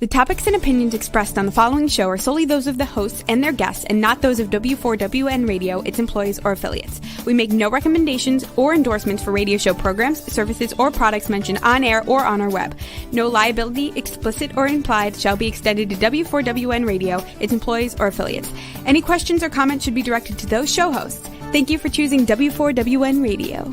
The topics and opinions expressed on the following show are solely those of the hosts and their guests and not those of W4WN Radio, its employees, or affiliates. We make no recommendations or endorsements for radio show programs, services, or products mentioned on air or on our web. No liability, explicit or implied, shall be extended to W4WN Radio, its employees, or affiliates. Any questions or comments should be directed to those show hosts. Thank you for choosing W4WN Radio.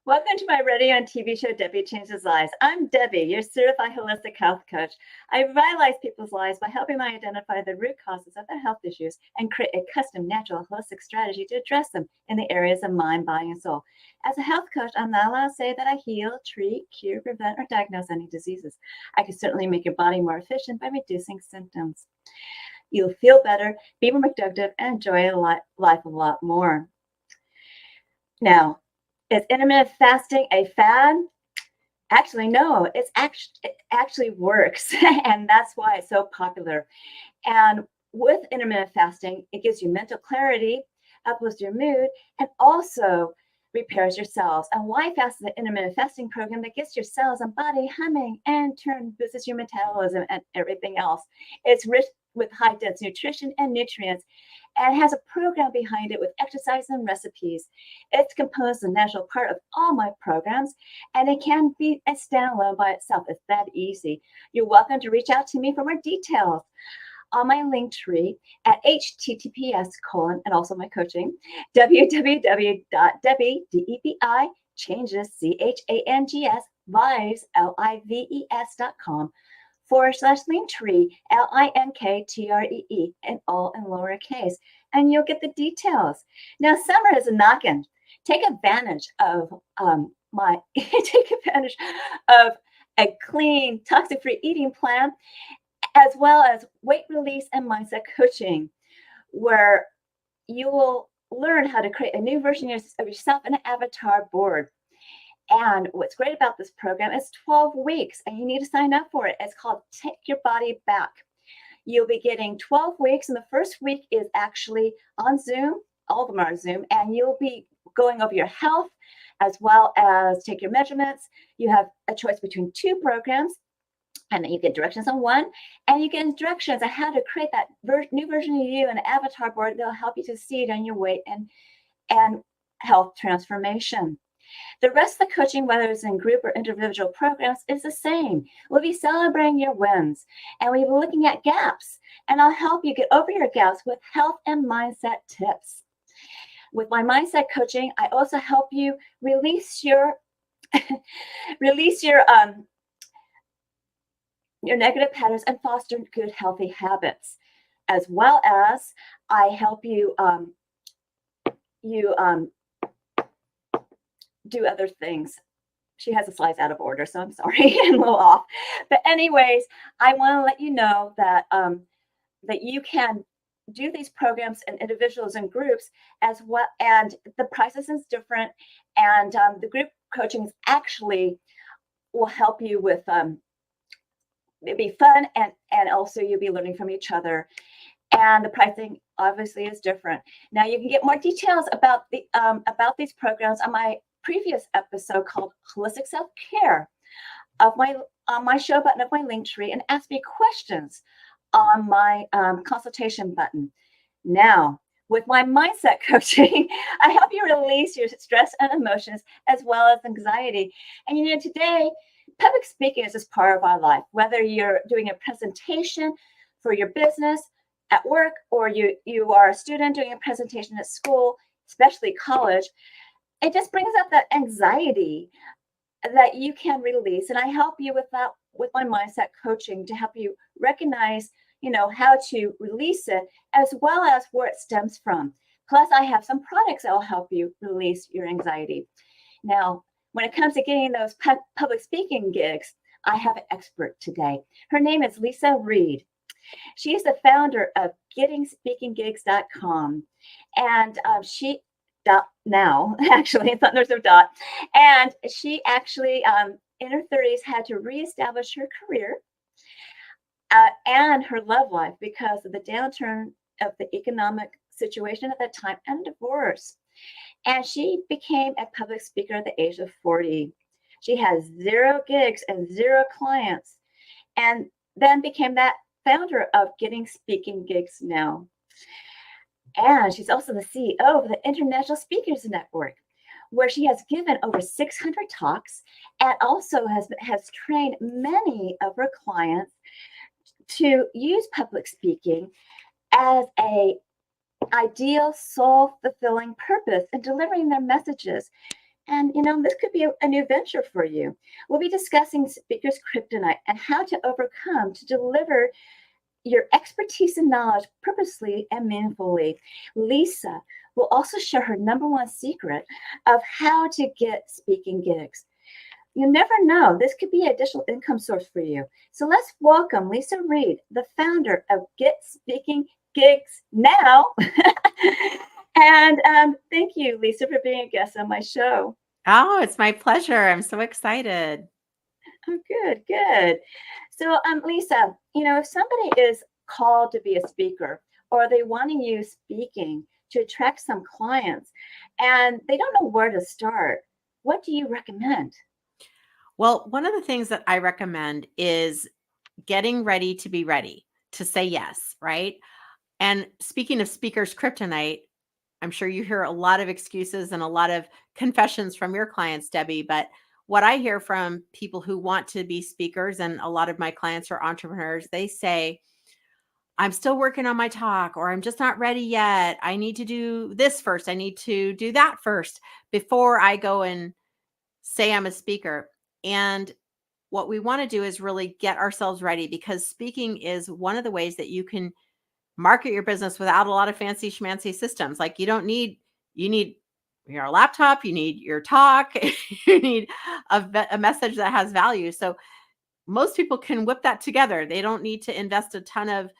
Welcome to my radio and TV show, Debbie Changes Lives. I'm Debbie, your certified holistic health coach. I revitalize people's lives by helping them identify the root causes of their health issues and create a custom, natural, holistic strategy to address them in the areas of mind, body, and soul. As a health coach, I'm not allowed to say that I heal, treat, cure, prevent, or diagnose any diseases. I can certainly make your body more efficient by reducing symptoms. You'll feel better, be more productive, and enjoy life a lot more. Now, is intermittent fasting a fad? Actually, no, it actually works. And that's why it's so popular. And with intermittent fasting, it gives you mental clarity, uplifts your mood, and also repairs your cells. And why fast is an intermittent fasting program that gets your cells and body humming and in turn boosts your metabolism and everything else. It's rich with high dense nutrition and nutrients, and has a program behind it with exercise and recipes. It's composed a natural part of all my programs, and it can be a standalone by itself. It's that easy. You're welcome to reach out to me for more details on my link tree at https:// and also my coaching, www.debi, D-E-B-I, changes, C-H-A-N-G-S, lives, L-I-V-E-S.com. /linktree, LINKTREE, and all in lowercase, and you'll get the details. Now, summer is a knockin'. Take advantage of a clean, toxic-free eating plan, as well as weight release and mindset coaching, where you will learn how to create a new version of yourself in an avatar board. And what's great about this program is 12 weeks, and you need to sign up for it. It's called Take Your Body Back. You'll be getting 12 weeks, and the first week is actually on Zoom. All of them are on Zoom, and you'll be going over your health as well as take your measurements. You have a choice between two programs, and then you get directions on one, and you get directions on how to create that new version of you, an avatar board that'll help you to succeed on your weight and health transformation. The rest of the coaching, whether it's in group or individual programs, is the same. We'll be celebrating your wins, and we'll be looking at gaps, and I'll help you get over your gaps with health and mindset tips. With my mindset coaching, I also help you release your negative patterns and foster good, healthy habits, as well as I help you do other things. She has the slides out of order, so I'm sorry, I'm a little off. But anyways, I want to let you know that that you can do these programs in individuals and groups as well, and the prices is different. And the group coaching actually will help you with it'll be fun, and also you'll be learning from each other. And the pricing obviously is different. Now you can get more details about these programs on my previous episode called Holistic Self-Care on my show button of my link tree, and ask me questions on my consultation button. Now, with my mindset coaching, I help you release your stress and emotions as well as anxiety. And today, public speaking is just part of our life. Whether you're doing a presentation for your business at work, or you are a student doing a presentation at school, especially college, it just brings up that anxiety that you can release. And I help you with that with my mindset coaching to help you recognize, how to release it as well as where it stems from. Plus, I have some products that will help you release your anxiety. Now, when it comes to getting those public speaking gigs, I have an expert today. Her name is Leisa Reid. She is the founder of gettingspeakinggigs.com. And she now actually it's not there's no dot, and she actually in her 30s had to reestablish her career and her love life because of the downturn of the economic situation at that time and divorce. And she became a public speaker at the age of 40. She has 0 gigs and 0 clients, and then became that founder of Getting Speaking Gigs Now. And she's also the CEO of the International Speakers Network, where she has given over 600 talks and also has trained many of her clients to use public speaking as a ideal soul-fulfilling purpose in delivering their messages. And this could be a new venture for you. We'll be discussing speakers' kryptonite and how to overcome to deliver your expertise and knowledge purposely and meaningfully. Leisa will also share her #1 secret of how to get speaking gigs. You never know, this could be an additional income source for you. So let's welcome Leisa Reid, the founder of Get Speaking Gigs Now. And thank you, Leisa, for being a guest on my show. Oh, it's my pleasure. I'm so excited. Oh, good, good. So, Leisa, if somebody is called to be a speaker or they want to use speaking to attract some clients and they don't know where to start, what do you recommend? Well, one of the things that I recommend is getting ready to be ready to say yes, right? And speaking of speakers' kryptonite, I'm sure you hear a lot of excuses and a lot of confessions from your clients, Debbie. But what I hear from people who want to be speakers, and a lot of my clients are entrepreneurs, they say, I'm still working on my talk, or I'm just not ready yet. I need to do this first. I need to do that first before I go and say I'm a speaker. And what we want to do is really get ourselves ready, because speaking is one of the ways that you can market your business without a lot of fancy schmancy systems. Like you need your laptop, you need your talk, you need a message that has value. So most people can whip that together. They don't need to invest a ton of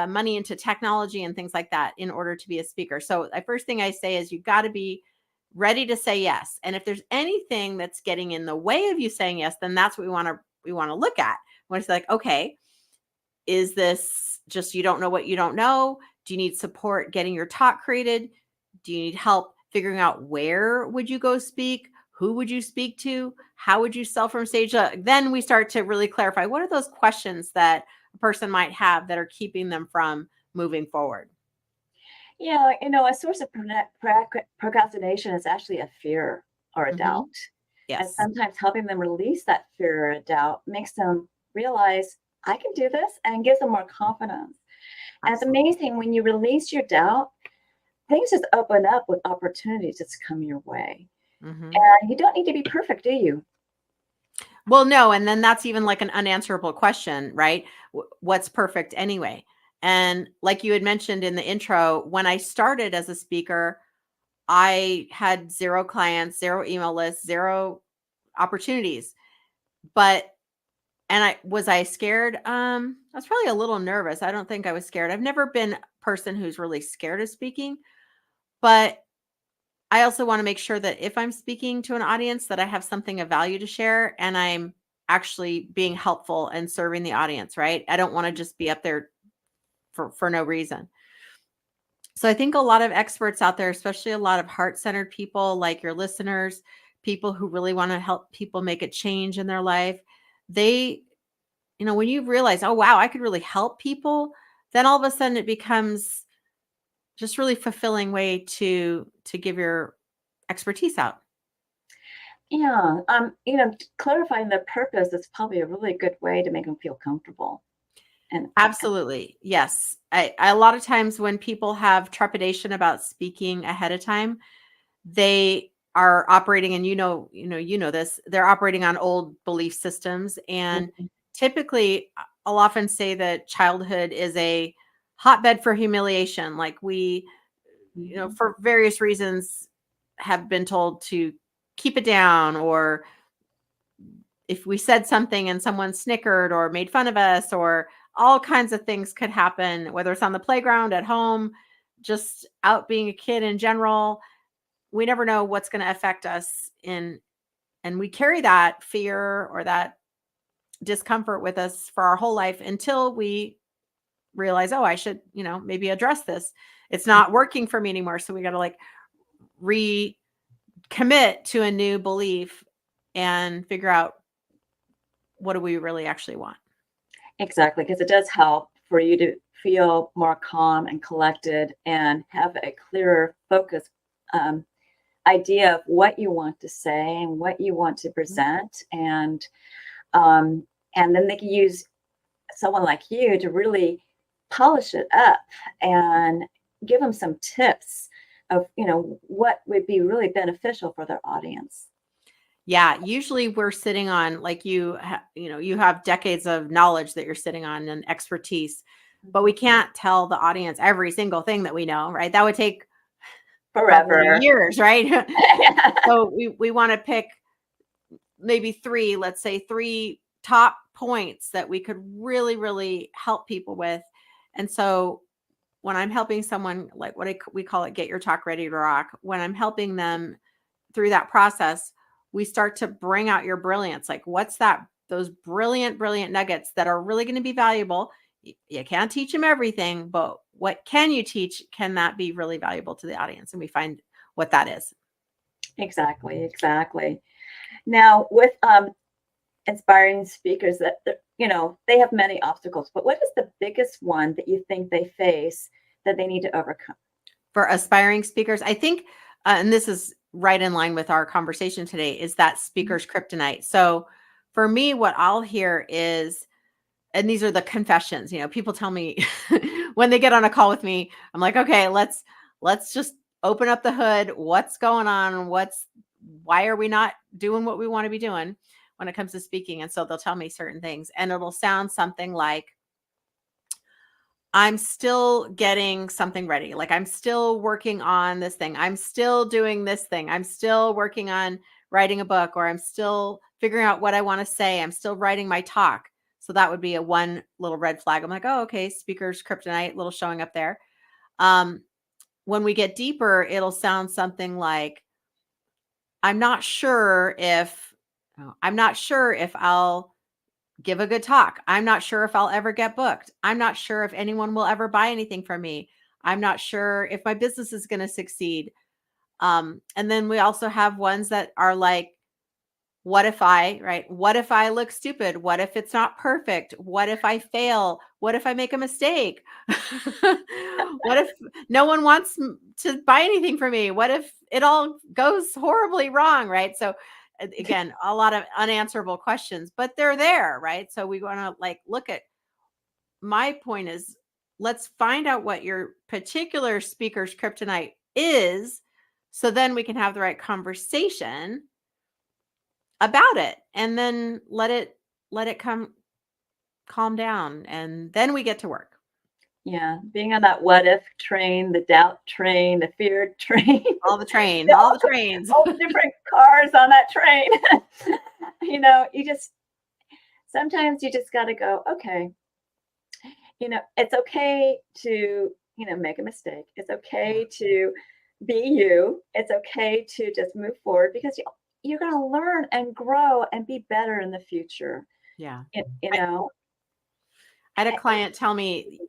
money into technology and things like that in order to be a speaker. So the first thing I say is you've got to be ready to say yes. And if there's anything that's getting in the way of you saying yes, then that's what we want to look at. When it's like, okay, is this just you don't know what you don't know? Do you need support getting your talk created? Do you need help figuring out where would you go speak? Who would you speak to? How would you sell from stage? Then we start to really clarify what are those questions that a person might have that are keeping them from moving forward. Yeah, a source of procrastination is actually a fear or a doubt. Yes. And sometimes helping them release that fear or doubt makes them realize I can do this, and gives them more confidence. And it's amazing when you release your doubt, things just open up with opportunities that's come your way. And you don't need to be perfect, do you? Well, no. And then that's even like an unanswerable question, right? What's perfect anyway? And like you had mentioned in the intro, when I started as a speaker, I had 0 clients, 0 email lists, 0 opportunities. And was I scared? I was probably a little nervous. I don't think I was scared. I've never been a person who's really scared of speaking, but I also want to make sure that if I'm speaking to an audience that I have something of value to share and I'm actually being helpful and serving the audience, right? I don't want to just be up there for no reason. So I think a lot of experts out there, especially a lot of heart-centered people like your listeners, people who really want to help people make a change in their life, they, when you realize, oh, wow, I could really help people, then all of a sudden it becomes just really fulfilling way to give your expertise out. Yeah. Clarifying the purpose is probably a really good way to make them feel comfortable. And absolutely. Yes. A lot of times when people have trepidation about speaking ahead of time, they are operating, and you know this, they're operating on old belief systems. And typically I'll often say that childhood is a hotbed for humiliation. Like we, for various reasons have been told to keep it down, or if we said something and someone snickered or made fun of us, or all kinds of things could happen, whether it's on the playground, at home, just out being a kid in general. We never know what's going to affect us and we carry that fear or that discomfort with us for our whole life until we realize, oh, I should, maybe address this. It's not working for me anymore. So we got to like recommit to a new belief and figure out what do we really actually want. Exactly, because it does help for you to feel more calm and collected and have a clearer focus idea of what you want to say and what you want to present. And then they can use someone like you to really polish it up and give them some tips of, what would be really beneficial for their audience. Yeah, usually we're sitting on like you have decades of knowledge that you're sitting on and expertise, but we can't tell the audience every single thing that we know, right? That would take Forever. years, right? So we want to pick maybe three top points that we could really, really help people with. And so when I'm helping someone, like we call it, get your talk ready to rock, when I'm helping them through that process, we start to bring out your brilliance. Like what's those brilliant nuggets that are really going to be valuable. You can't teach them everything, but what can you teach? Can that be really valuable to the audience? And we find what that is. Exactly. Now with inspiring speakers that, they have many obstacles, but what is the biggest one that you think they face that they need to overcome? For aspiring speakers, I think, and this is right in line with our conversation today, is that speaker's kryptonite. So for me, what I'll hear is, and these are the confessions, people tell me when they get on a call with me, I'm like, okay, let's just open up the hood. What's going on? Why are we not doing what we want to be doing when it comes to speaking? And so they'll tell me certain things and it'll sound something like, I'm still getting something ready. Like I'm still working on this thing. I'm still doing this thing. I'm still working on writing a book, or I'm still figuring out what I want to say. I'm still writing my talk. So that would be a one little red flag. I'm like, oh, okay, speaker's kryptonite, little showing up there. When we get deeper, it'll sound something like, I'm not sure if I'll give a good talk. I'm not sure if I'll ever get booked. I'm not sure if anyone will ever buy anything from me. I'm not sure if my business is going to succeed. And then we also have ones that are like, what if I look stupid? What if it's not perfect? What if I fail? What if I make a mistake? What if no one wants to buy anything from me? What if it all goes horribly wrong? Right. So again, a lot of unanswerable questions, but they're there, right? So we want to like look at, my point is, let's find out what your particular speaker's kryptonite is, so then we can have the right conversation about it, and then let it calm down, and then we get to work. Yeah, being on that what if train, the doubt train, the fear train, all the trains, all the different cars on that train. Sometimes you just got to go, okay, it's okay to, make a mistake. It's okay to be you. It's okay to just move forward, because you're going to learn and grow and be better in the future. Yeah. I had a client tell me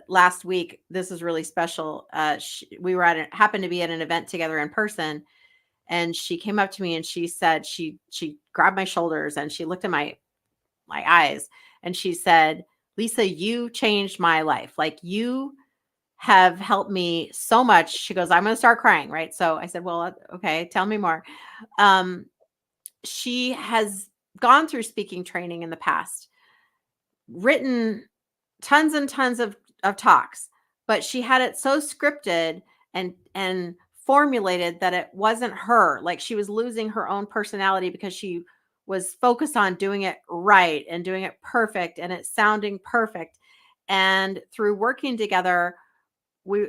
last week, this is really special. We were happened to be at an event together in person, and she came up to me and she said, she grabbed my shoulders and she looked at my eyes and she said, Leisa, you changed my life. Like, you have helped me so much. She goes, I'm going to start crying. Right. So I said, well, okay, tell me more. She has gone through speaking training in the past, written tons and tons of talks, but she had it so scripted and formulated that it wasn't her. Like, she was losing her own personality because she was focused on doing it right and doing it perfect and it sounding perfect. And through working together, we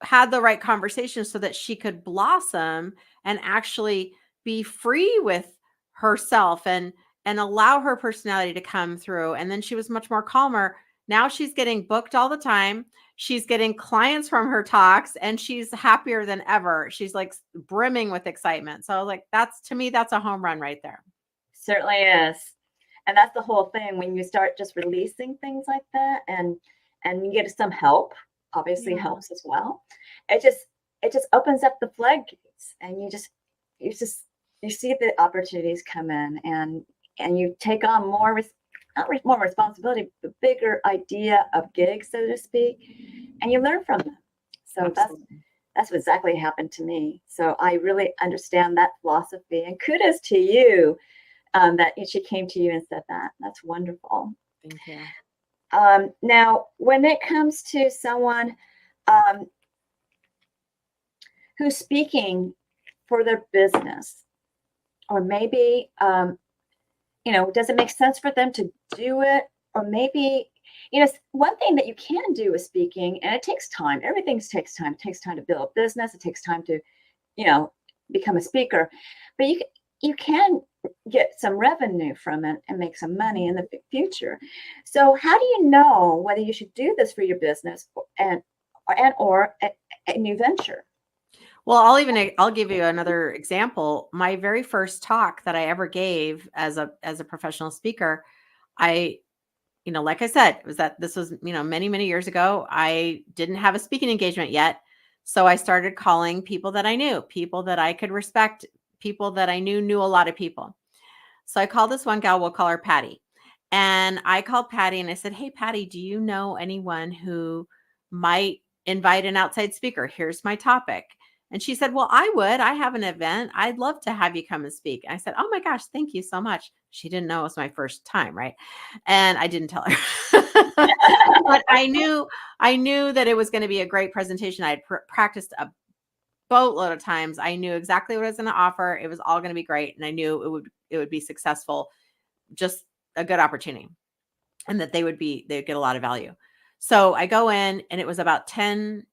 had the right conversation so that she could blossom and actually be free with herself and allow her personality to come through. And then she was much more calmer Now she's getting booked all the time. She's getting clients from her talks, and she's happier than ever. She's like brimming with excitement. So like, to me, that's a home run right there. Certainly is. And that's the whole thing when you start just releasing things like that, and you get some help, obviously helps as well. It just opens up the floodgates, and you see the opportunities come in, and you take on more more responsibility, but bigger idea of gigs, so to speak, and you learn from them. So Absolutely. that's what exactly happened to me. So I really understand that philosophy, and kudos to you that she came to you and said that. That's wonderful. Thank you. Now, when it comes to someone who's speaking for their business, or maybe, does it make sense for them to do it? Or maybe, one thing that you can do with speaking, and it takes time. Everything takes time. It takes time to build a business. It takes time to, become a speaker. But you can get some revenue from it and make some money in the future. So how do you know whether you should do this for your business or a new venture? Well, I'll give you another example. My very first talk that I ever gave as a professional speaker, like I said, this was, many, many years ago. I didn't have a speaking engagement yet. So I started calling people that I knew, people that I could respect, people that I knew a lot of people. So I called this one gal, we'll call her Patty. And I called Patty and I said, "Hey, Patty, do you know anyone who might invite an outside speaker? Here's my topic." And she said, "Well, I would. I have an event. I'd love to have you come and speak." I said, "Oh my gosh, thank you so much." She didn't know it was my first time, right? And I didn't tell her. But I knew that it was going to be a great presentation. I had practiced a boatload of times. I knew exactly what I was going to offer. It was all going to be great. And I knew it would be successful, just a good opportunity, and that they'd get a lot of value. So I go in, and it was about 10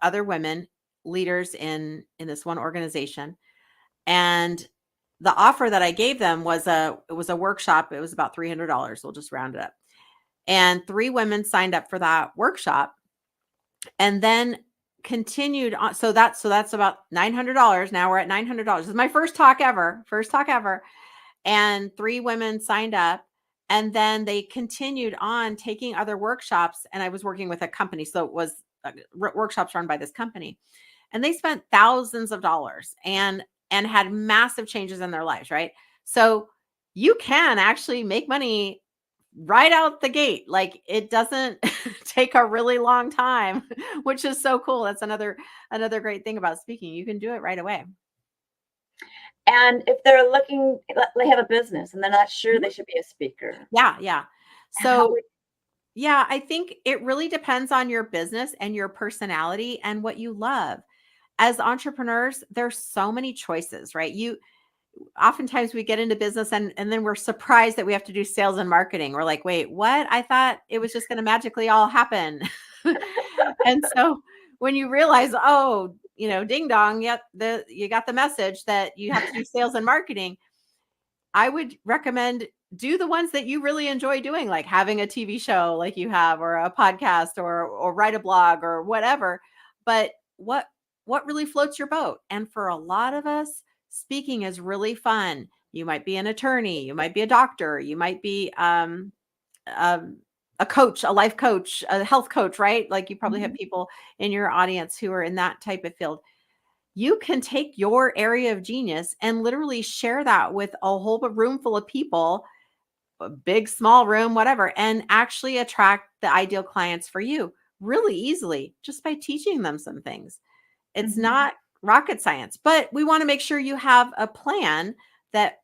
other women leaders in this one organization. And the offer that I gave them was a workshop. It was about $300. We'll just round it up. And 3 women signed up for that workshop, and then continued on. So that's about $900. Now we're at $900. This is my first talk ever. And 3 women signed up, and then they continued on taking other workshops. And I was working with a company. So it was workshops run by this company, and they spent thousands of dollars and had massive changes in their lives. Right. So you can actually make money right out the gate. Like, it doesn't take a really long time, which is so cool. That's another great thing about speaking. You can do it right away. And if they're looking, they have a business and they're not sure they should be a speaker. Yeah. So yeah, I think it really depends on your business and your personality and what you love. As entrepreneurs, there's so many choices, right? Oftentimes we get into business and then we're surprised that we have to do sales and marketing. We're like, wait, what? I thought it was just going to magically all happen. And so when you realize, oh, ding dong, yep, you got the message that you have to do sales and marketing, I would recommend do the ones that you really enjoy doing, like having a TV show like you have, or a podcast, or write a blog or whatever. But what really floats your boat? And for a lot of us, speaking is really fun. You might be an attorney, you might be a doctor, you might be a coach, a life coach, a health coach, right? Like, you probably have people in your audience who are in that type of field. You can take your area of genius and literally share that with a whole room full of people, a big, small room, whatever, and actually attract the ideal clients for you really easily just by teaching them some things. It's not rocket science, but we want to make sure you have a plan that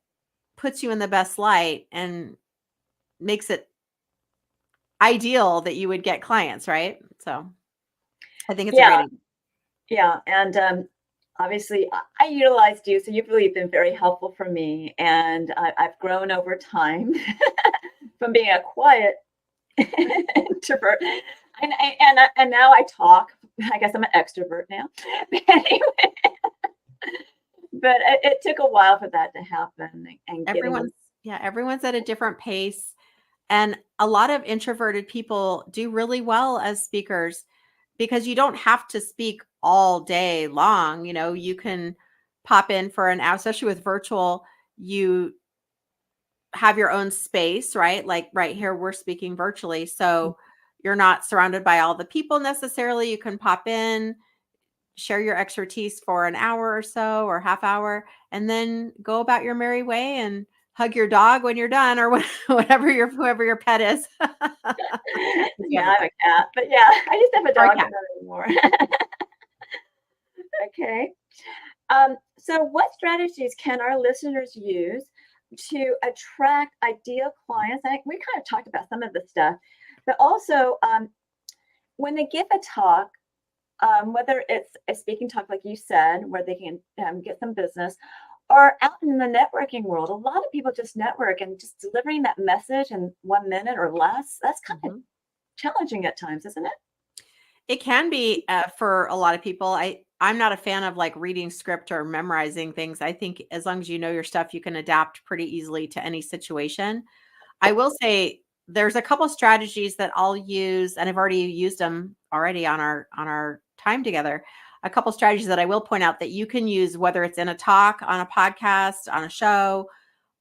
puts you in the best light and makes it ideal that you would get clients, right? So I think it's a great idea. Yeah. And obviously I utilized you. So you've really been very helpful for me. And I've grown over time from being a quiet introvert. And now I talk. I guess I'm an extrovert now. But anyway, but it took a while for that to happen. And Everyone's at a different pace. And a lot of introverted people do really well as speakers because you don't have to speak all day long. You can pop in for an hour, especially with virtual. You have your own space, right? Like right here, we're speaking virtually. So you're not surrounded by all the people necessarily. You can pop in, share your expertise for an hour or so or half hour, and then go about your merry way and hug your dog when you're done, or whoever your pet is. Yeah, I have a cat, but yeah, I just have a Or a dog, cat. but not anymore. Okay. So what strategies can our listeners use to attract ideal clients? We kind of talked about some of the stuff, but also when they give a talk, whether it's a speaking talk, like you said, where they can get some business, or out in the networking world, a lot of people just network, and just delivering that message in 1 minute or less, that's kind of challenging at times, isn't it? It can be for a lot of people. I'm not a fan of like reading script or memorizing things. I think as long as you know your stuff, you can adapt pretty easily to any situation. I will say there's a couple strategies that I'll use, and I've already used them already on our time together. A couple strategies that I will point out that you can use, whether it's in a talk, on a podcast, on a show,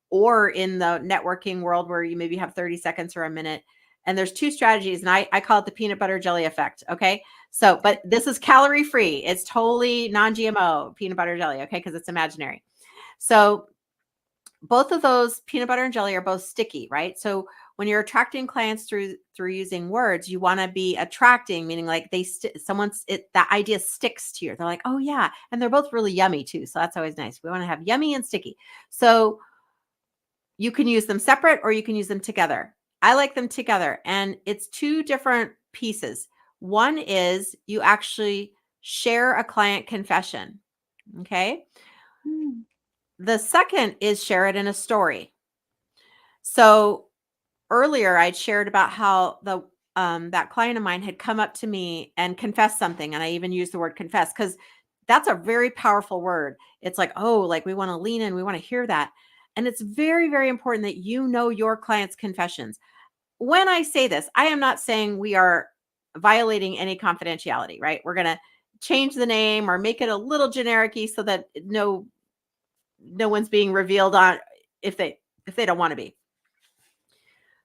or in the networking world where you maybe have 30 seconds or a minute. And there's two strategies, and I call it the peanut butter jelly effect. Okay. So, but this is calorie free. It's totally non-GMO peanut butter jelly. Okay. Because it's imaginary. So both of those, peanut butter and jelly, are both sticky, right? So when you're attracting clients through using words, you want to be attracting, meaning like that idea sticks to you. They're like, oh yeah. And they're both really yummy too. So that's always nice. We want to have yummy and sticky. So you can use them separate or you can use them together. I like them together, and it's two different pieces. One is you actually share a client confession. Okay. The second is share it in a story. So earlier I'd shared about how that client of mine had come up to me and confessed something. And I even used the word confess because that's a very powerful word. It's like, oh, like we want to lean in, we want to hear that. And it's very, very important that you know your client's confessions. When I say this, I am not saying we are violating any confidentiality, right? We're going to change the name or make it a little generic-y so that no one's being revealed on if they don't want to be.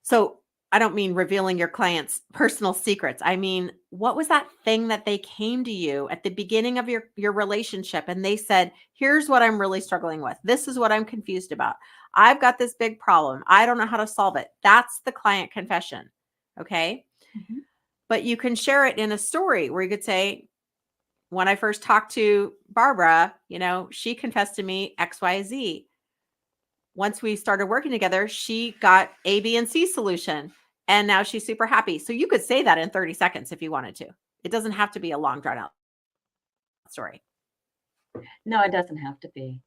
So I don't mean revealing your client's personal secrets. I mean, what was that thing that they came to you at the beginning of your relationship and they said, here's what I'm really struggling with. This is what I'm confused about. I've got this big problem. I don't know how to solve it. That's the client confession. Okay. Mm-hmm. But you can share it in a story where you could say, when I first talked to Barbara, she confessed to me X, Y, Z. Once we started working together, she got A, B, and C solution. And now she's super happy. So you could say that in 30 seconds if you wanted to. It doesn't have to be a long drawn out story. No, it doesn't have to be.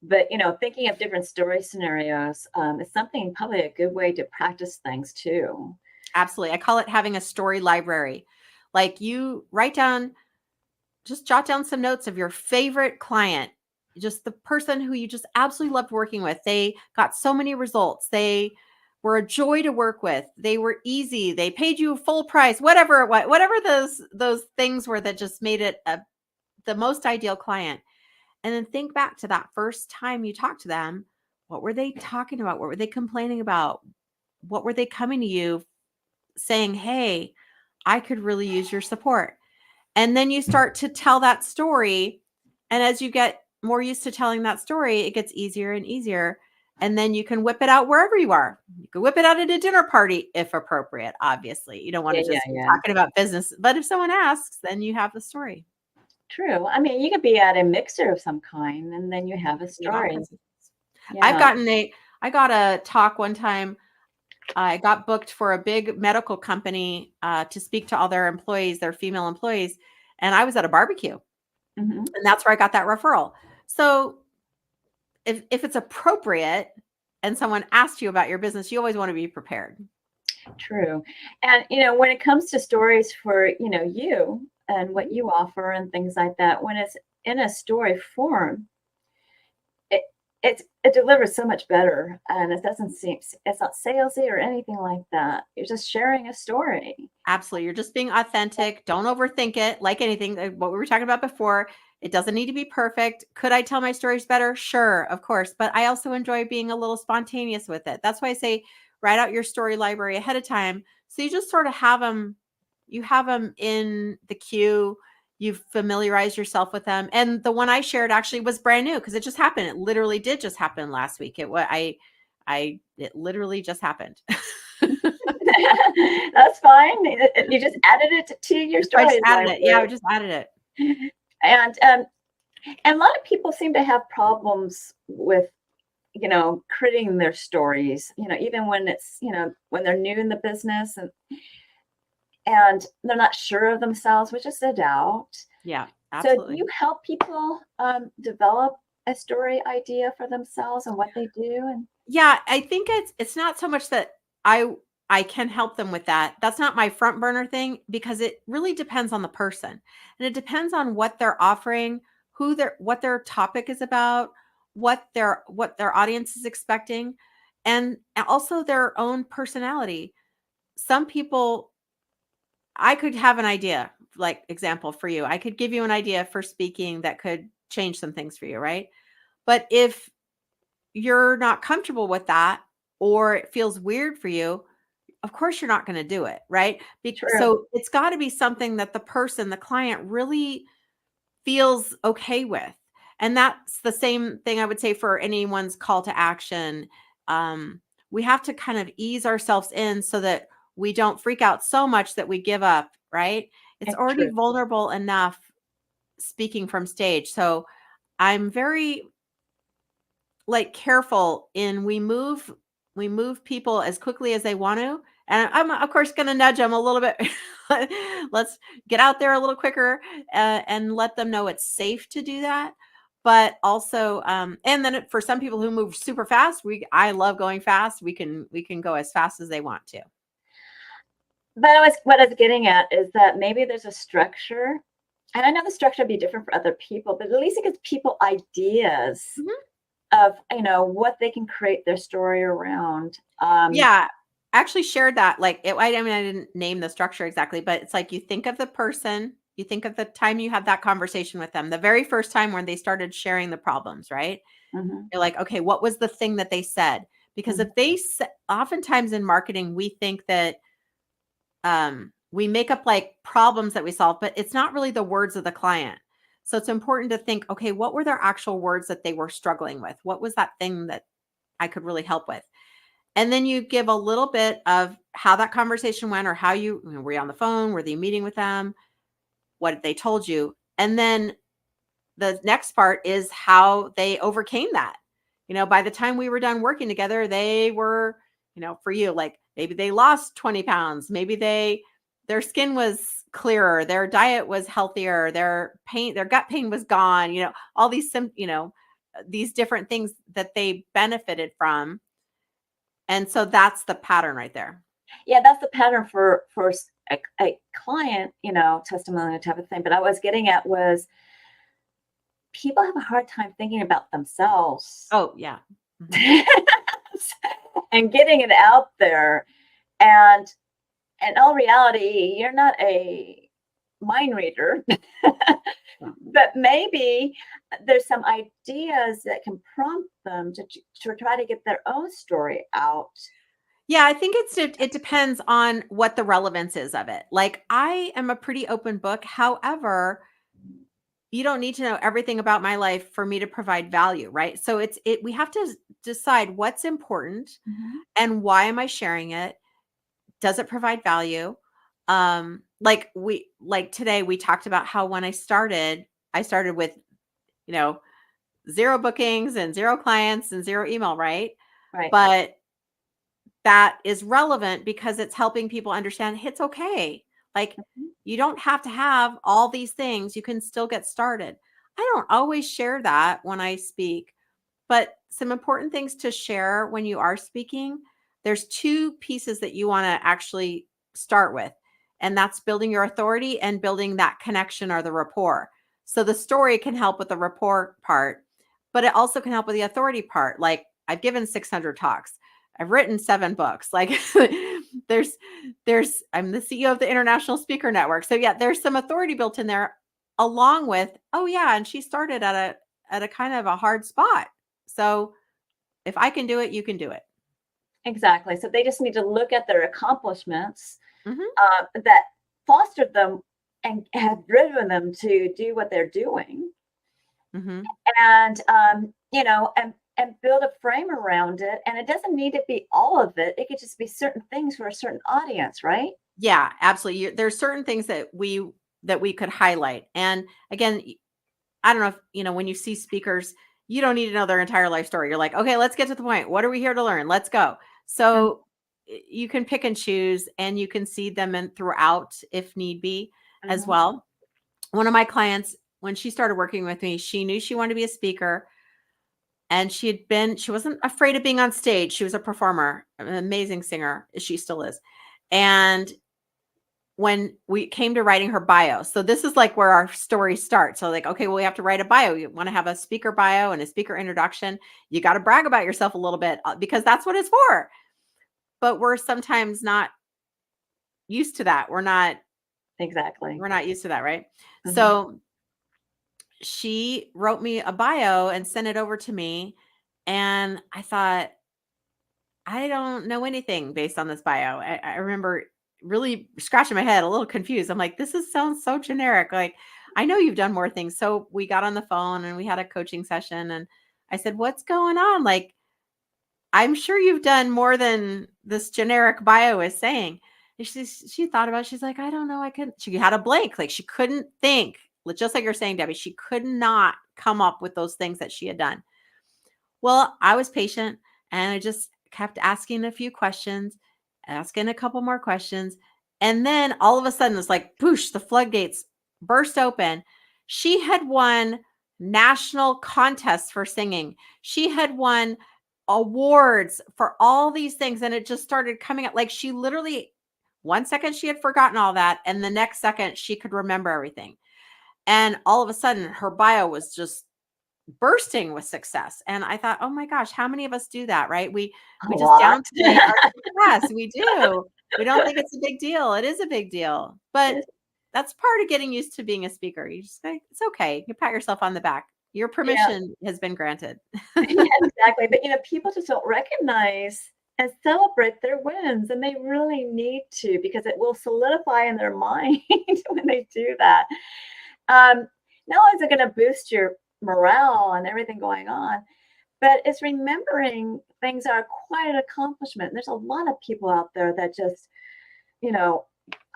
But, thinking of different story scenarios is something, probably a good way to practice things too. Absolutely. I call it having a story library. Like you just jot down some notes of your favorite client, just the person who you just absolutely loved working with. They got so many results. They were a joy to work with. They were easy. They paid you full price, whatever those things were that just made it the most ideal client. And then think back to that first time you talked to them. What were they talking about? What were they complaining about? What were they coming to you saying, hey, I could really use your support? And then you start to tell that story. And as you get more used to telling that story, it gets easier and easier. And then you can whip it out wherever you are. You can whip it out at a dinner party, if appropriate, obviously. You don't want to just be talking about business. But if someone asks, then you have the story. True. I mean, you could be at a mixer of some kind, and then you have a story. Yeah. I got a talk one time. I got booked for a big medical company to speak to all their employees, their female employees. And I was at a barbecue. Mm-hmm. And that's where I got that referral. So if it's appropriate and someone asks you about your business, you always want to be prepared. True. And, when it comes to stories for, you and what you offer and things like that, when it's in a story form, it delivers so much better, and it doesn't seem it's not salesy or anything like that. You're just sharing a story. Absolutely. You're just being authentic. Don't overthink it. Like anything, like what we were talking about before, it doesn't need to be perfect. Could I tell my stories better? Sure, of course. But I also enjoy being a little spontaneous with it. That's why I say write out your story library ahead of time. So you just sort of have them, you have them in the queue. You familiarize yourself with them. And the one I shared actually was brand new because it just happened. It literally did just happen last week. It literally just happened. That's fine. You just added it to your I story just added it. Yeah, I library. just added it. And a lot of people seem to have problems with, creating their stories, even when it's, when they're new in the business and they're not sure of themselves, which is a doubt. Yeah, So do absolutely. you help people develop a story idea for themselves and what they do? And Yeah, I think it's not so much that I can help them with that. That's not my front burner thing because it really depends on the person. And it depends on what they're offering, what their topic is about, what their audience is expecting, and also their own personality. Some people I could have an idea, like example for you. I could give you an idea for speaking that could change some things for you, right? But if you're not comfortable with that or it feels weird for you, of course you're not going to do it, right? true, So it's got to be something that the person, the client really feels okay with. And that's the same thing I would say for anyone's call to action. Um, we have to kind of ease ourselves in so that we don't freak out so much that we give up, right? It's already true. vulnerable enough speaking from stage. So I'm very like careful in we move people as quickly as they want to, and I'm of course going to nudge them a little bit. Let's get out there a little quicker, and let them know it's safe to do that. But also and then for some people who move super fast, I love going fast. We can go as fast as they want to. But what I was getting at is that maybe there's a structure, and I know the structure would be different for other people, but at least it gives people ideas Mhm. of what they can create their story around. Yeah, I actually shared that, like, I mean, I didn't name the structure exactly, but it's like you think of the person, you think of the time you had that conversation with them, the very first time when they started sharing the problems, right? Mhm, You're like, "Okay, what was the thing that they said?" Because mhm. if they oftentimes in marketing, we think that, we make up, like, problems that we solve, but it's not really the words of the client. So it's important to think, "Okay, what were their actual words that they were struggling with? What was that thing that I could really help with?" And then you give a little bit of how that conversation went or how were you on the phone? Were they meeting with them? What they told you? And then the next part is how they overcame that. By the time we were done working together, they were, for you, like maybe they lost 20 pounds. Maybe their skin was clearer. Their diet was healthier. Their gut pain was gone, all these different things that they benefited from. And so that's the pattern right there. Yeah, that's the pattern for a client, testimonial type of thing. But I was getting at was people have a hard time thinking about themselves Oh, yeah. Mhm. and getting it out there. And in all reality, you're not a mind reader, Yeah. but maybe there's some ideas that can prompt them to try to get their own story out. Yeah, I think it depends on what the relevance is of it. Like, I am a pretty open book. However, you don't need to know everything about my life for me to provide value, right? So we have to decide what's important Mhm. and why am I sharing it? Does it provide value? Like today we talked about how when I started with, you know, zero bookings and zero clients and zero email, right? Right. But that is relevant because it's helping people understand it's okay. Like, Mhm. you don't have to have all these things. You can still get started. I don't always share that when I speak, but some important things to share when you are speaking. There's two pieces that you want to actually start with, and that's building your authority and building that connection or the rapport. So the story can help with the rapport part. but it also can help with the authority part. Like, I've given 600 talks. I've written 7 books. Like there's I'm the CEO of the International Speaker Network. So yeah, there's some authority built in there, along with, oh yeah, and she started at a kind of a hard spot. So if I can do it, you can do it. Exactly. So they just need to look at their accomplishments Mm-hmm. that fostered them and have driven them to do what they're doing, Mm-hmm. and and build a frame around it. And it doesn't need to be all of it. It could just be certain things for a certain audience, right? Yeah, absolutely. There's certain things that we could highlight. And again, I don't know if, when you see speakers, you don't need to know their entire life story. You're like, okay, let's get to the point. What are we here to learn? Let's go. So you can pick and choose, and you can see them in throughout if need be as Mhm. well. One of my clients, when she started working with me, she knew she wanted to be a speaker, and she wasn't afraid of being on stage. She was a performer, an amazing singer. She still is. And when we came to writing her bio, so this is like where our story starts. So like, okay, well, we have to write a bio. You want to have a speaker bio and a speaker introduction. You got to brag about yourself a little bit, because that's what it's for. But we're sometimes not used to that. Exactly. We're not used to that, right? Mhm. So she wrote me a bio and sent it over to me, and I thought, I don't know anything based on this bio. I remember really scratching my head, a little confused. I'm like, sounds so generic. Like, I know you've done more things. So we got on the phone and we had a coaching session, and I said, what's going on? Like, I'm sure you've done more than this generic bio is saying. And she thought about it. She's like, I don't know. She had a blank. Like, she couldn't think, just like you're saying, Debbie, she could not come up with those things that she had done. Well, I was patient, and I just kept asking a few questions, asking a couple more questions. And then all of a sudden, it's like, poosh, the floodgates burst open. She had won national contests for singing. She had won awards for all these things. And it just started coming up. Like, she literally, one second she had forgotten all that, and the next second she could remember everything. And all of a sudden, her bio was just bursting with success. And I thought, oh my gosh, how many of us do that, right? We A just lot. downplay our success. We do. We don't think it's a big deal. It is a big deal. But that's part of getting used to being a speaker. You just say, it's okay. You pat yourself on the back. Your Yeah, permission has been granted. yeah, exactly. But people just don't recognize and celebrate their wins, and they really need to, because it will solidify in their mind when they do that. Not only is it going to boost your morale and everything going on, but it's remembering things are quite an accomplishment. And there's a lot of people out there that just, you know,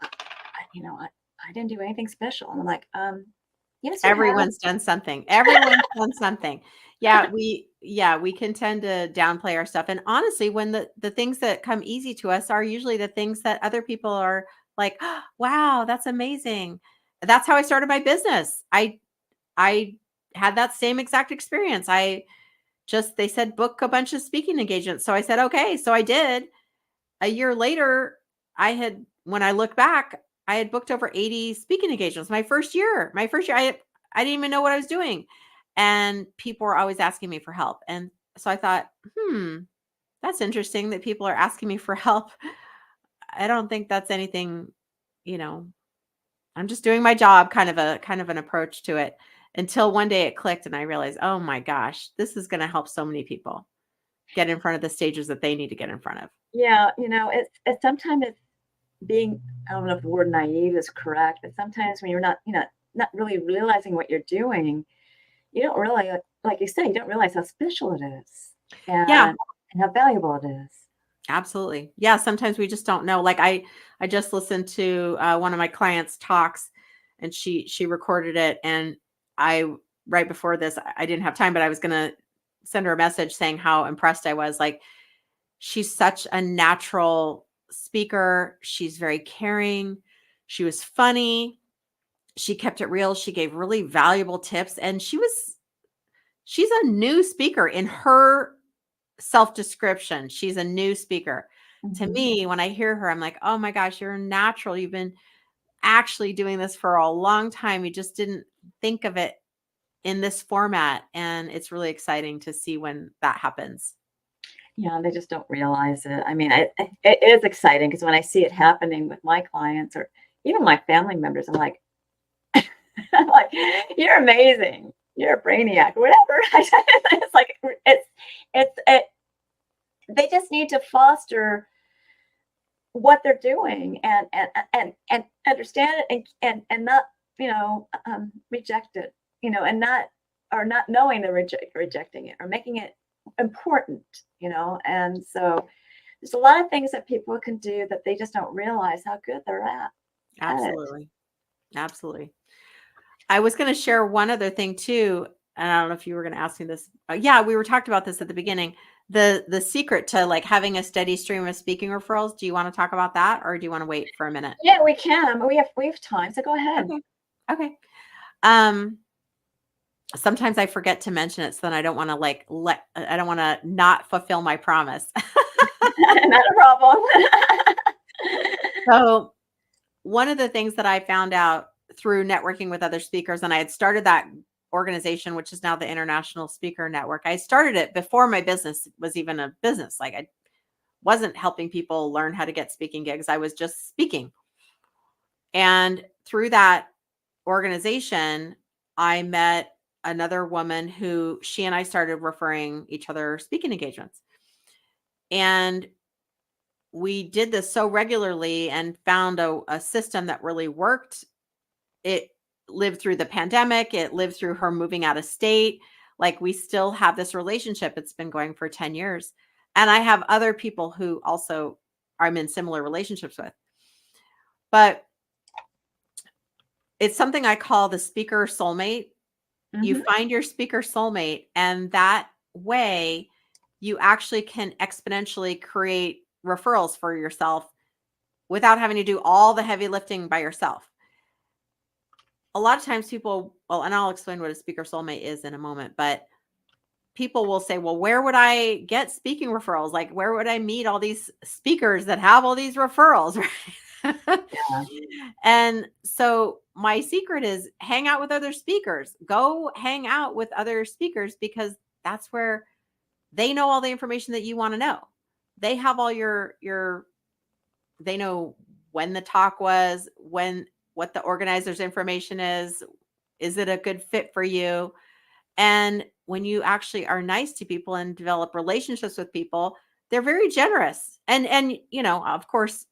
I didn't do anything special. And I'm like, yes, you have. Everyone's done something. Everyone's done something. We can tend to downplay our stuff. And honestly, when the things that come easy to us are usually the things that other people are like, "Oh, wow, that's amazing." That's how I started my business. I had that same exact experience. They said book a bunch of speaking engagements. So I said, okay. So I did. A year later, when I look back, I had booked over 80 speaking engagements. My first year, I didn't even know what I was doing. And people were always asking me for help. And so I thought, that's interesting that people are asking me for help. I don't think that's anything, you know, I'm just doing my job, kind of an approach to it, until one day it clicked and I realized, oh my gosh, this is going to help so many people get in front of the stages that they need to get in front of. Yeah, it's sometimes it's being, I don't know if the word naive is correct, but sometimes when you're not really realizing what you're doing, you don't really, like you said, you don't realize how special it is, Yeah, and how valuable it is. absolutely. Yeah, sometimes we just don't know. Like, I just listened to one of my clients' talks, and she recorded it, and I right before this, I didn't have time, but I was going to send her a message saying how impressed I was. Like, she's such a natural speaker. She's very caring. She was funny. She kept it real. She gave really valuable tips, and she's a new speaker in her self-description. She's a new speaker. To Mhm. me, when I hear her, I'm like, oh my gosh, you're natural. You've been actually doing this for a long time. You just didn't think of it in this format. And it's really exciting to see when that happens. Yeah, they just don't realize it. I mean, it is exciting because when I see it happening with my clients or even my family members, I'm like, I'm like, you're amazing. You're a brainiac, whatever. It's like it. They just need to foster what they're doing and understand it and not reject it, and not knowing they're rejecting it or making it important, and so there's a lot of things that people can do that they just don't realize how good they're at it. Absolutely. Absolutely. I was going to share one other thing too. And I don't know if you were going to ask me this. Yeah, we were talking about this at the beginning. The secret to like having a steady stream of speaking referrals. Do you want to talk about that, or do you want to wait for a minute? Yeah, we can. We have time, so go ahead. Okay. Sometimes I forget to mention it, so then I don't want to I don't want to not fulfill my promise. Not a problem. So one of the things that I found out through networking with other speakers, and I had started that organization, which is now the International Speaker Network. I started it before my business was even a business. Like I wasn't helping people learn how to get speaking gigs. I was just speaking. And through that organization, I met another woman who she and I started referring each other speaking engagements. And we did this so regularly and found a system that really worked. It lived through the pandemic. It lived through her moving out of state. Like we still have this relationship. It's been going for 10 years. And I have other people who also I'm in similar relationships with. But it's something I call the speaker soulmate. Mm-hmm. You find your speaker soulmate, and that way you actually can exponentially create referrals for yourself without having to do all the heavy lifting by yourself. A lot of times people, well, and I'll explain what a speaker soulmate is in a moment, but people will say, well, where would I get speaking referrals? Like, where would I meet all these speakers that have all these referrals? Right? Yeah. And so my secret is hang out with other speakers. Go hang out with other speakers because that's where they know all the information that you want to know. They have all they know when the talk was, what the organizer's information is it a good fit for you? And when you actually are nice to people and develop relationships with people, they're very generous. And of course,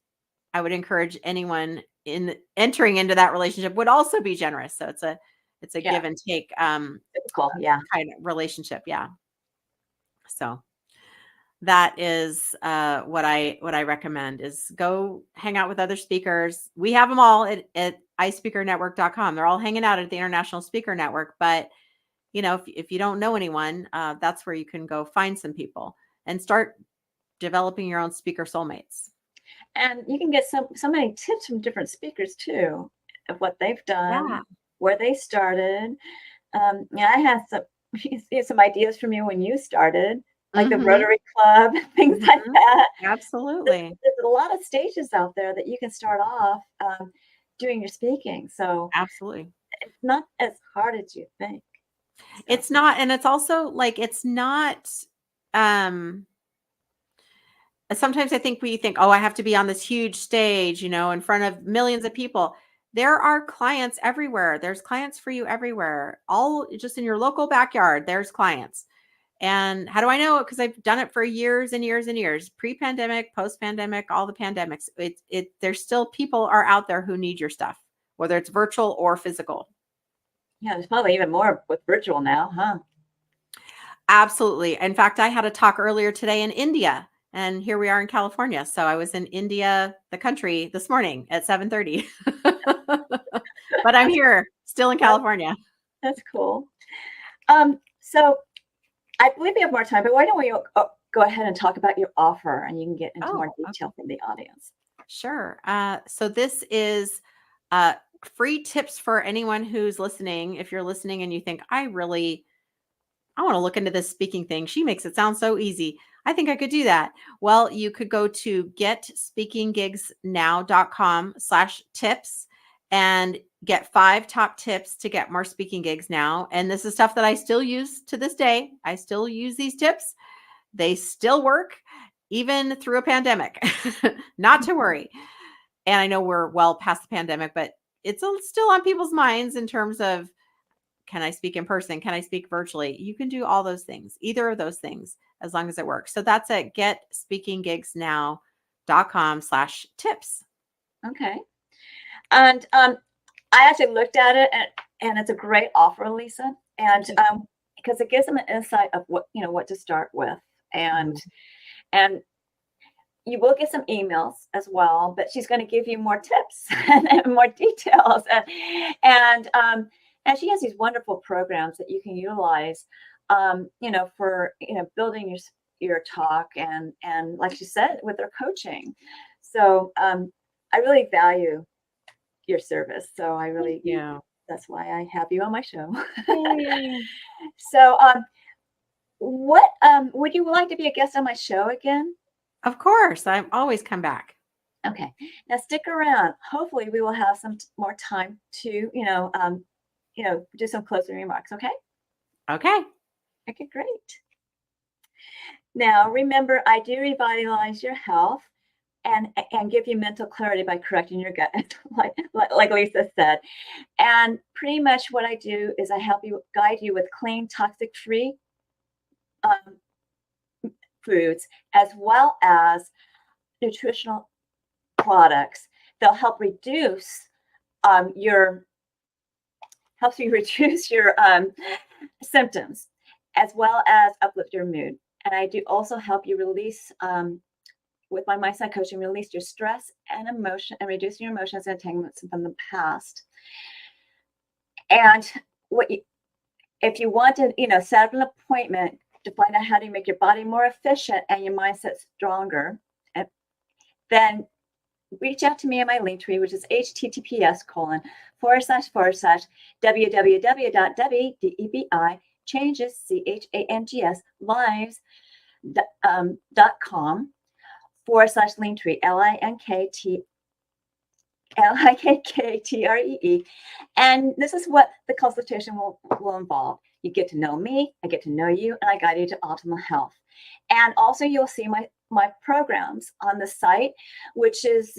I would encourage anyone in entering into that relationship would also be generous. So it's a Yeah. give and take Typical, yeah. kind of relationship. Yeah. So that is what I recommend is go hang out with other speakers. We have them all at ispeakernetwork.com. They're all hanging out at the International Speaker Network. But, if you don't know anyone, that's where you can go find some people and start developing your own speaker soulmates. And you can get so many tips from different speakers too, of what they've done, where they started. I had some ideas from you when you started, like the Rotary Club, things like that. Absolutely. There's a lot of stages out there that you can start off doing your speaking. So absolutely, it's not as hard as you think. So. It's not, and it's also like it's not. Sometimes I think we think, oh, I have to be on this huge stage, in front of millions of people. There are clients everywhere. There's clients for you everywhere, all just in your local backyard. There's clients. And how do I know it? Because I've done it for years and years and years, pre-pandemic, post-pandemic, all the pandemics. There's still people are out there who need your stuff, whether it's virtual or physical. Yeah, there's probably even more with virtual now, huh? Absolutely. In fact, I had a talk earlier today in India, and here we are in California. So I was in India, the country, this morning at 7:30. But I'm here, still in California. That's cool. So I believe we have more time, but why don't we go ahead and talk about your offer, and you can get into more detail from the audience. Sure. So this is free tips for anyone who's listening. If you're listening and you think, I want to look into this speaking thing. She makes it sound so easy. I think I could do that. Well, you could go to getspeakinggigsnow.com/tips. And get 5 top tips to get more speaking gigs now. And this is stuff that I still use to this day. I still use these tips. They still work even through a pandemic. Not to worry. And I know we're well past the pandemic, but it's still on people's minds in terms of, can I speak in person? Can I speak virtually? You can do all those things, either of those things, as long as it works. So that's at getspeakinggigsnow.com/tips. Okay. And I actually looked at it, and it's a great offer, Lisa. And because it gives them an insight of what to start with, and you will get some emails as well, but she's going to give you more tips and more details, and she has these wonderful programs that you can utilize, for building your talk, and like she said, with her coaching. So I really value your service. So I really, that's why I have you on my show. So what would you like to be a guest on my show again? Of course. I'm always come back. Okay. Now stick around. Hopefully we will have some more time to, do some closing remarks. Okay. Okay. Okay, great. Now remember, I do revitalize your health and give you mental clarity by correcting your gut, like Lisa said. And pretty much what I do is I help you, guide you with clean, toxic-free foods, as well as nutritional products. They'll help reduce your symptoms, as well as uplift your mood. And I do also help you release, with my mindset coaching, release your stress and emotion, and reduce your emotions and entanglements from the past. And if you want to, set up an appointment to find out how to make your body more efficient and your mindset stronger, then reach out to me in my link tree, which is https://www.debi, DEBI, changes, CHANGS, lives.com /link tree, LINKTREE. And this is what the consultation will involve. You get to know me, I get to know you, and I guide you to optimal health. And also you'll see my programs on the site, which is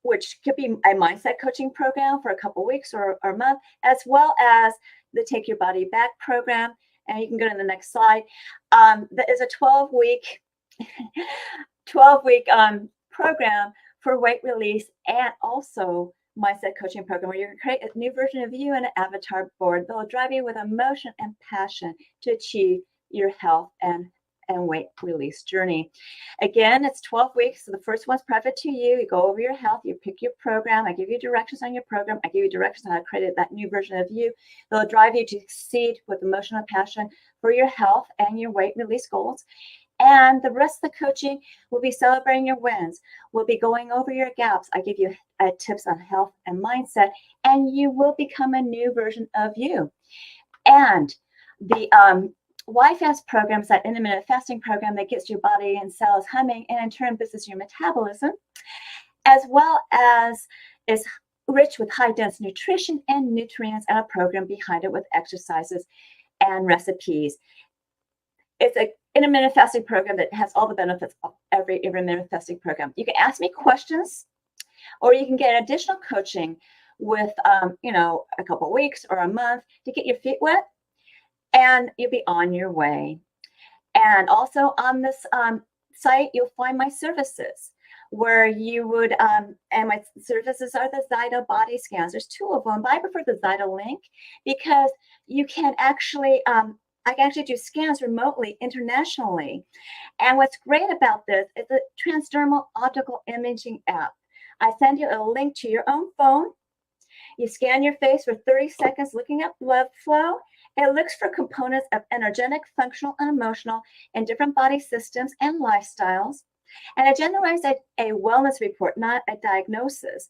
which could be a mindset coaching program for a couple of weeks or a month, as well as the Take Your Body Back program. And you can go to the next slide. That is a 12-week program for weight release, and also mindset coaching program, where you can create a new version of you and an avatar board that will drive you with emotion and passion to achieve your health and weight release journey. Again, it's 12 weeks. So the first one's private to you. You go over your health, you pick your program. I give you directions on your program. I give you directions on how to create that new version of you that will drive you to succeed with emotional passion for your health and your weight release goals. And the rest of the coaching will be celebrating your wins. We'll be going over your gaps. I give you tips on health and mindset, and you will become a new version of you. And the YFAST program is that intermittent fasting program that gets your body and cells humming, and in turn boosts your metabolism, as well as is rich with high-dense nutrition and nutrients, and a program behind it with exercises and recipes. It's an intermittent fasting program that has all the benefits of every intermittent fasting program. You can ask me questions, or you can get additional coaching with, a couple of weeks or a month to get your feet wet, and you'll be on your way. And also on this site, you'll find my services, where you would, and my services are the Zyto body scans. There's 2 of them, but I prefer the Zyto link because you can actually, I can actually do scans remotely, internationally. And what's great about this is the transdermal optical imaging app. I send you a link to your own phone. You scan your face for 30 seconds, looking at blood flow. It looks for components of energetic, functional, and emotional in different body systems and lifestyles. And it generates a wellness report, not a diagnosis,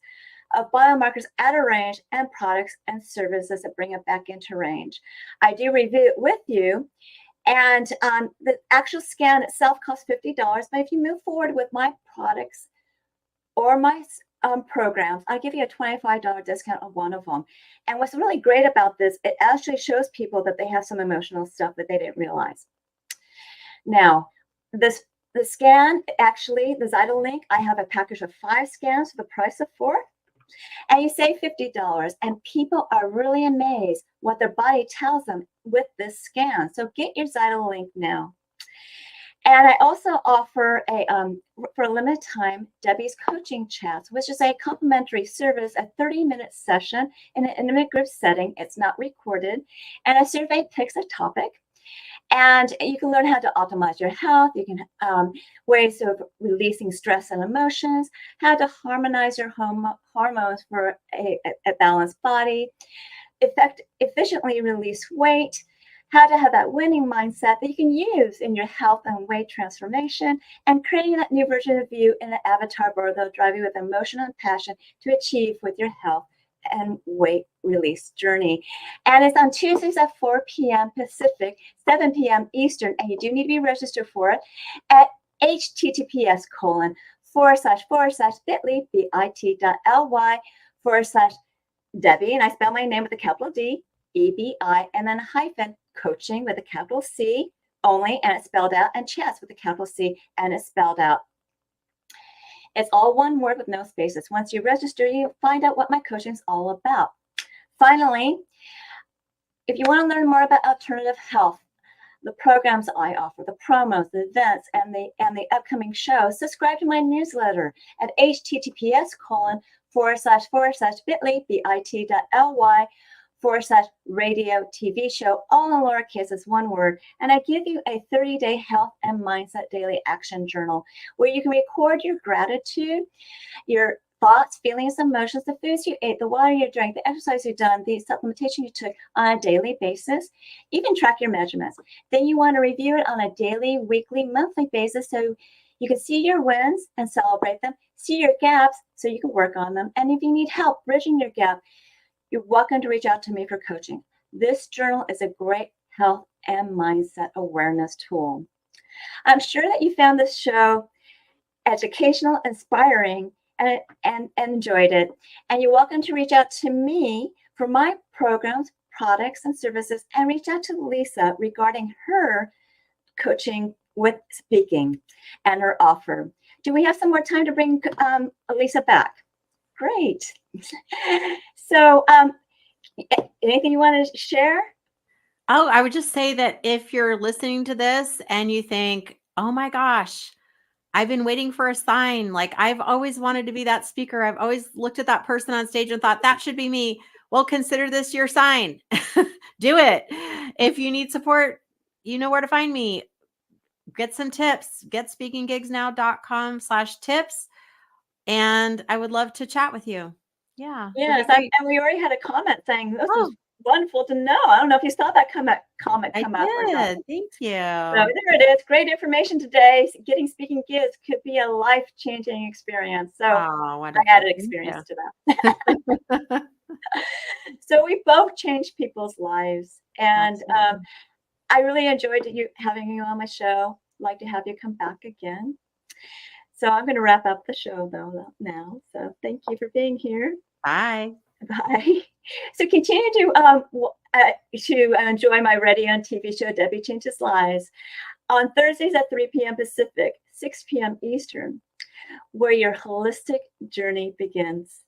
of biomarkers at a range and products and services that bring it back into range. I do review it with you, and the actual scan itself costs $50. But if you move forward with my products or my programs, I give you a $25 discount on one of them. And what's really great about this, it actually shows people that they have some emotional stuff that they didn't realize. Now, the scan, actually, the Zyto link, I have a package of 5 scans for the price of 4. And you save $50. And people are really amazed what their body tells them with this scan. So get your Zyto link now. And I also offer for a limited time, Debi's coaching chats, which is a complimentary service, a 30-minute session in an intimate group setting. It's not recorded. And a survey picks a topic. And you can learn how to optimize your health. You can ways of releasing stress and emotions, how to harmonize your hormones for a balanced body, efficiently release weight, how to have that winning mindset that you can use in your health and weight transformation, and creating that new version of you in an avatar board that'll drive you with emotion and passion to achieve with your health and weight release journey. And it's on Tuesdays at 4 p.m. Pacific, 7 p.m. Eastern, and you do need to be registered for it at https://bit.ly/Debi, and I spell my name with a capital D, EBI, and then hyphen coaching with a capital C only, and it's spelled out, and chess with a capital C, and it's spelled out. It's all one word with no spaces. Once you register, you find out what my coaching is all about. Finally, if you want to learn more about alternative health, the programs I offer, the promos, the events, and the upcoming shows, subscribe to my newsletter at https://bit.ly/radio TV show, all in lowercase as one word. And I give you a 30-day health and mindset daily action journal where you can record your gratitude, your thoughts, feelings, emotions, the foods you ate, the water you drank, the exercise you've done, the supplementation you took on a daily basis. Even track your measurements. Then you want to review it on a daily, weekly, monthly basis so you can see your wins and celebrate them, see your gaps so you can work on them. And if you need help bridging your gap, you're welcome to reach out to me for coaching. This journal is a great health and mindset awareness tool. I'm sure that you found this show educational, inspiring, and enjoyed it. And you're welcome to reach out to me for my programs, products, and services, and reach out to Leisa regarding her coaching with speaking and her offer. Do we have some more time to bring Leisa back? Great. So anything you want to share? Oh, I would just say that if you're listening to this and you think, oh my gosh, I've been waiting for a sign. Like I've always wanted to be that speaker. I've always looked at that person on stage and thought that should be me. Well, consider this your sign. Do it. If you need support, you know where to find me. Get some tips. GetSpeakingGigsNow.com/tips. And I would love to chat with you. Yeah. Yes, and we already had a comment saying this was wonderful to know. I don't know if you saw that comment come out. Thank you. So there it is. Great information today. Getting speaking gigs could be a life-changing experience. So I added experience to that. So we both changed people's lives. And I really enjoyed having you on my show. I'd like to have you come back again. So I'm going to wrap up the show though now. So thank you for being here. Bye. Bye. So continue to enjoy my radio and TV show, Debi Changes Lives, on Thursdays at 3 p.m. Pacific, 6 p.m. Eastern, where your holistic journey begins.